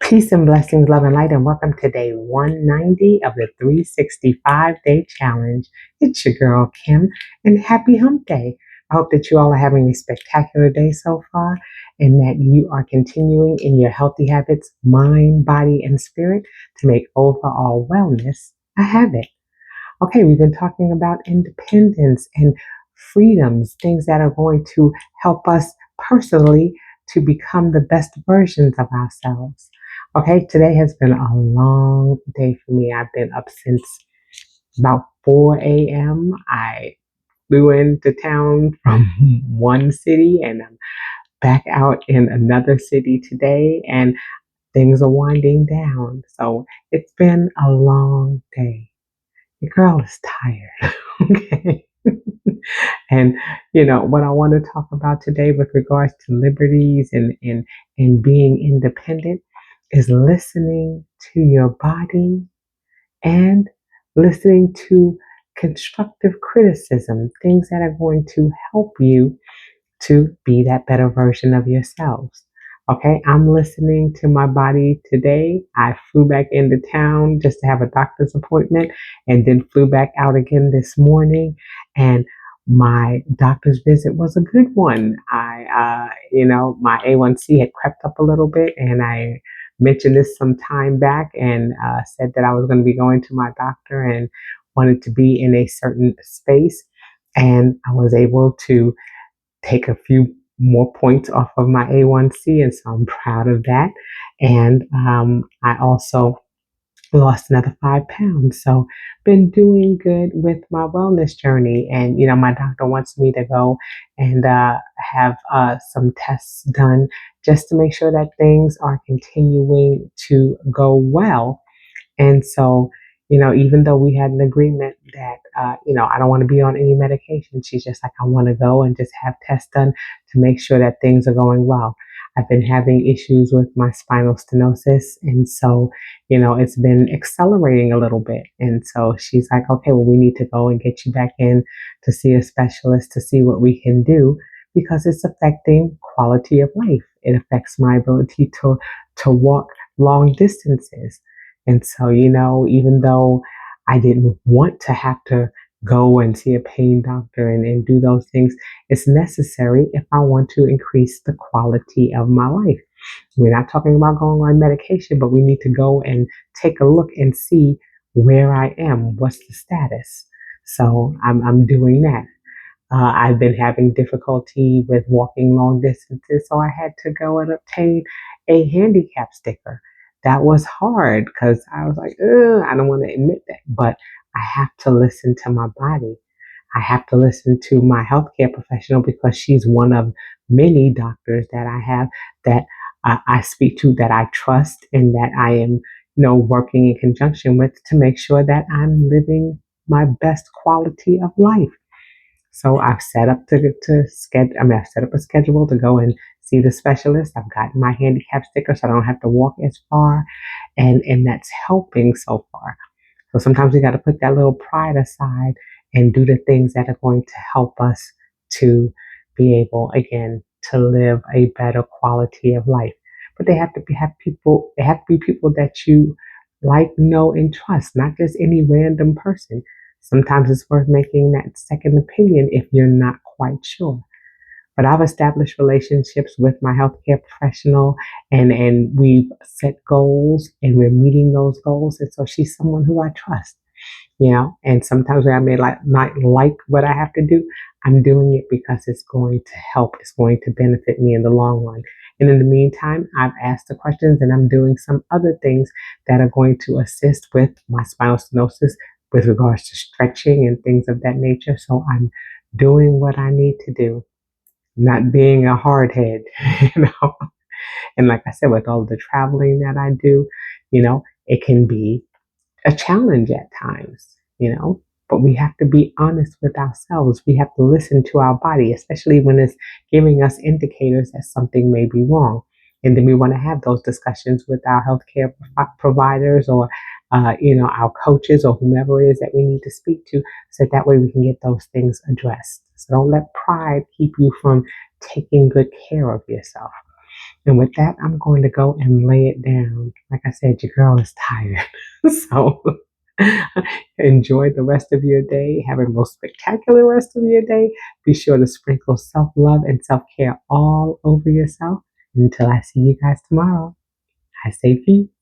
Peace and blessings, love and light, and welcome to day 190 of the 365-day challenge. It's your girl, Kim, and happy hump day. I hope that you all are having a spectacular day so far and that you are continuing in your healthy habits, mind, body, and spirit to make overall wellness a habit. Okay, we've been talking about independence and freedoms, things that are going to help us personally to become the best versions of ourselves. Okay, today has been a long day for me. I've been up since about 4 a.m. I flew into town from one city and I'm back out in another city today, and things are winding down. So it's been a long day. The girl is tired. Okay. And what I want to talk about today with regards to liberties and being independent is listening to your body and listening to constructive criticism, things that are going to help you to be that better version of yourselves. Okay, I'm listening to my body today. I flew back into town just to have a doctor's appointment and then flew back out again this morning. And my doctor's visit was a good one. My A1C had crept up a little bit, and I mentioned this some time back and said that I was going to be going to my doctor and wanted to be in a certain space. And I was able to take a few more points off of my A1C, and so I'm proud of that. And I also lost another 5 pounds. So been doing good with my wellness journey. And my doctor wants me to go and have some tests done just to make sure that things are continuing to go well. And so, even though we had an agreement that, I don't want to be on any medication, she's just like, I want to go and just have tests done to make sure that things are going well. I've been having issues with my spinal stenosis. And so, it's been accelerating a little bit. And so she's like, okay, well, we need to go and get you back in to see a specialist to see what we can do because it's affecting quality of life. It affects my ability to walk long distances. And so, even though I didn't want to have to go and see a pain doctor and do those things, it's necessary if I want to increase the quality of my life. We're not talking about going on medication, but we need to go and take a look and see where I am, what's the status. So I'm doing that. I've been having difficulty with walking long distances, so I had to go and obtain a handicap sticker. That was hard because I was like, ugh, I don't want to admit that, but I have to listen to my body. I have to listen to my healthcare professional because she's one of many doctors that I have that I speak to, that I trust, and that I am, working in conjunction with to make sure that I'm living my best quality of life. So I've set up to schedule. I've set up a schedule to go and see the specialist. I've gotten my handicap sticker, so I don't have to walk as far, and that's helping so far. So sometimes we got to put that little pride aside and do the things that are going to help us to be able again to live a better quality of life. But they have to have people. They have to be people that you like, know, and trust, not just any random person. Sometimes it's worth making that second opinion if you're not quite sure. But I've established relationships with my healthcare professional, and we've set goals and we're meeting those goals. And so she's someone who I trust, and sometimes when I may not like what I have to do, I'm doing it because it's going to help. It's going to benefit me in the long run. And in the meantime, I've asked the questions and I'm doing some other things that are going to assist with my spinal stenosis with regards to stretching and things of that nature. So I'm doing what I need to do, not being a hard head, you know. And like I said, with all the traveling that I do, it can be a challenge at times, but we have to be honest with ourselves. We have to listen to our body, especially when it's giving us indicators that something may be wrong. And then we want to have those discussions with our healthcare providers or, our coaches or whomever it is that we need to speak to, so that way we can get those things addressed. So don't let pride keep you from taking good care of yourself. And with that, I'm going to go and lay it down. Like I said, your girl is tired. So enjoy the rest of your day. Have a most spectacular rest of your day. Be sure to sprinkle self love and self care all over yourself. Until I see you guys tomorrow, I say peace.